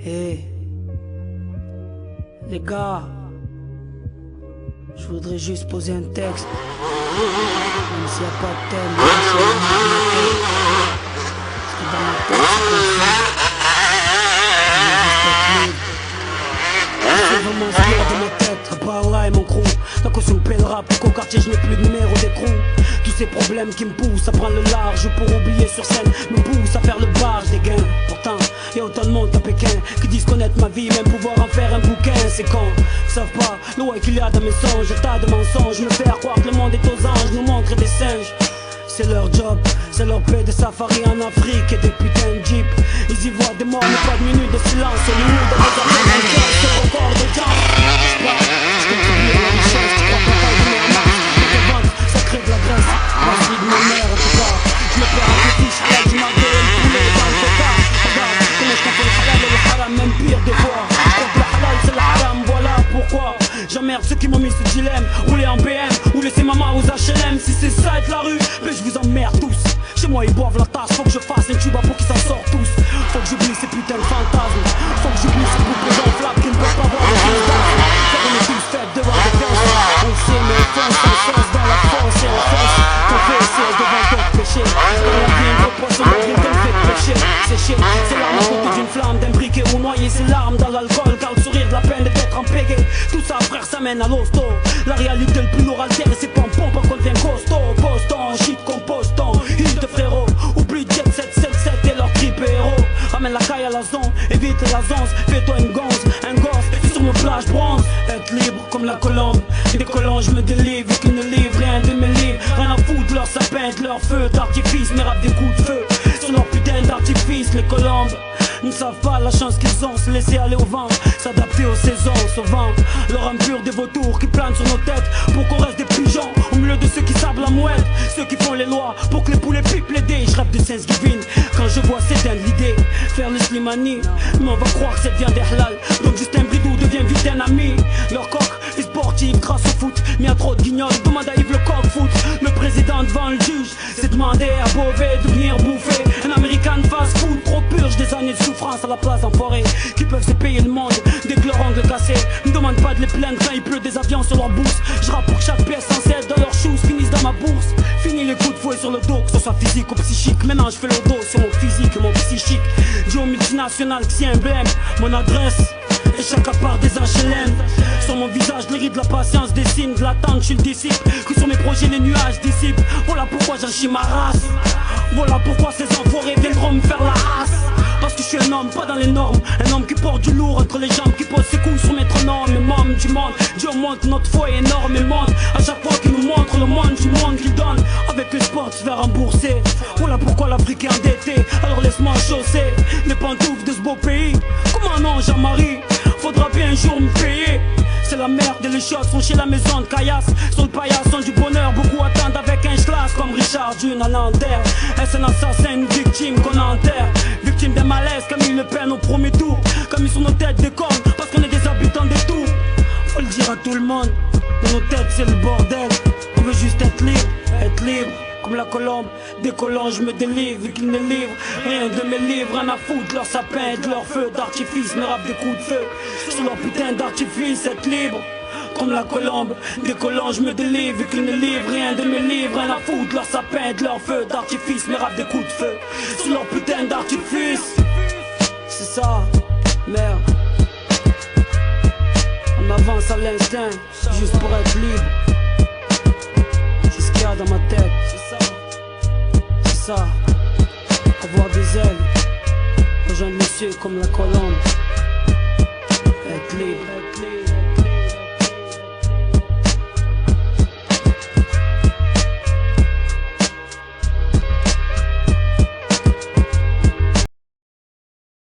Hey, les gars, je voudrais juste poser un texte, même s'il n'y a pas de thème, parce que dans ma tête c'est vraiment ce qu'il y a dans ma tête. Par là et mon crew, la caution pèlera pour qu'au quartier je n'ai plus de numéro d'écrou. Tous ces problèmes qui me poussent à prendre le large pour oublier sur scène me poussent à faire le barge des gains. Pourtant, y a autant de monde à Pékin qui disent connaître ma vie, même pouvoir en faire un bouquin. C'est con, ils savent pas l'eau qu'il y a dans mes songes. Un tas de mensonges, me faire croire que le monde est aux anges, nous montre des singes. C'est leur job, c'est leur paix de safari en Afrique et des putains de jeeps. Ils y voient des morts mais pas de minutes de silence. Hollywood avec un cœur, c'est record de gens. Je contribue à la richesse, tu crois pas de mes remarques. Mais tes ventes, ça crée de la graisse. Moi je vis de ma mère en tout cas. Je me perds avec les fiches, du matin et le poulet dans le coca. Regarde comment je confonds le halal et le haram, même pire des fois. Je crois que le halal c'est le haram, voilà pourquoi. J'emmerde ceux qui m'ont mis ce dilemme. Rouler en BM ou laisser maman aux HLM. Si c'est ça être la rue, mais je vous emmerde tous. Chez moi ils boivent la tasse, faut que je fasse un tuba pour qu'ils s'en sortent tous. Faut que j'oublie ces putains de fantasmes. Faut que j'oublie ces poupées gonflables qui ne peuvent pas voir le visage. Car on est tous faits devant des gosses. On sait mais on fonce dans la fosse et on fonce. On fait essayer devant d'autres péchés. Dans la vie un poisson malgré qu'elle fait pécher. Sécher, c'est l'arme à côté d'une flamme, d'un briquet ou noyer ses larmes dans l'alcool. Car le sourire de la peine d'être en pégé. Tout ça frère ça mène à l'hosto. La réalité le plus lourd altère et c'est pompon par contre vient costaud. Poston, shit composton, hit de frérot. Oublie Jet 777 et leur trip héros. Ramène la caille à la zone, évite la zonze. Fais-toi une gonze, un gosse sur mon plage bronze. Être libre comme la colombe. Des colons je me délivre, qu'ils ne livrent rien de mes livres. Rien à foutre, leur sapin, leur feu d'artifice. Mais rap des coups de feu sur leur putain d'artifice. Les colombes ne savent pas la chance qu'ils ont, se laisser aller au vent, s'adapter aux saisons, sauvant leur impur des vautours qui planent sur nos têtes pour qu'on reste des pigeons au milieu de ceux qui sablent la mouette, ceux qui font les lois pour que les poulets pipent les dés. Je rêve de Thanksgiving quand je vois s'éteindre l'idée, faire le Slimani, mais on va croire que ça devient des halal. Donc Justin Bridou devient vite un ami. Leur coq est sportif grâce au foot, mais y'a trop de guignols, demande à Yves le coq foot. Le président devant le juge s'est demandé à Beauvais de venir bouffer un American fast food. Trop purge des années de souffrance à la place en forêt, qui peuvent se payer le monde dès que leur ongle cassé. Me demande pas de les plaindre quand il pleut des avions sur leur bourse. Je rappe pour que chaque pièce en celle de leurs shoes finisse dans ma bourse. Fini les coups de fouet sur le dos, que ce soit physique ou psychique. Maintenant je fais le dos sur mon physique et mon psychique. Dis aux multinationales que c'est un blême. Mon adresse et chaque part des HLM. Sur mon visage les rides de la patience, des signes de l'attente, je suis le disciple. Que sur mes projets les nuages dissipent. Voilà pourquoi j'en chie ma race. Voilà pourquoi ces enfoirés viendront me faire la race. Parce que je suis un homme, pas dans les normes. Un homme qui porte du lourd entre les jambes, qui pose ses coups sur métronome. Et môme du monde, Dieu montre notre foi énormément. À chaque fois qu'il nous montre le monde du monde qu'il donne. Avec le sport se faire rembourser. Voilà pourquoi l'Afrique est endettée. Alors laisse-moi chausser les pantoufles de ce beau pays. Comment non Jean-Marie, faudra bien un jour me payer. C'est la merde et les choses sont chez la maison de Caillasse. Sur le paillasson du bonheur, beaucoup attendent avec un schlass comme Richard Dune à l'enterre. Est-ce un assassin, une victime qu'on enterre? Victime d'un malaise, Camille Le Pen au premier tour. Comme ils sur nos têtes des cornes, parce qu'on est des habitants des tours. Faut le dire à tout le monde, dans nos têtes c'est le bordel. On veut juste être libre comme la colombe. Des colons je me délivre, qu'ils ne livrent rien de mes livres. Rien à foutre, leur sapin, de leur feu d'artifice. Me rappe des coups de feu sur leur putain d'artifice. Être libre comme la colombe. Des colons je me délivre, qu'ils ne livrent rien de mes livres. Rien à foutre, leur sapin, de leur feu d'artifice. Me rappe des coups de feu sur leur putain d'artifice. C'est ça, merde. On avance à l'instinct, juste pour être libre. C'est ce qu'il y a dans ma tête. C'est ça, avoir des ailes, rejoindre les cieux comme la colombe.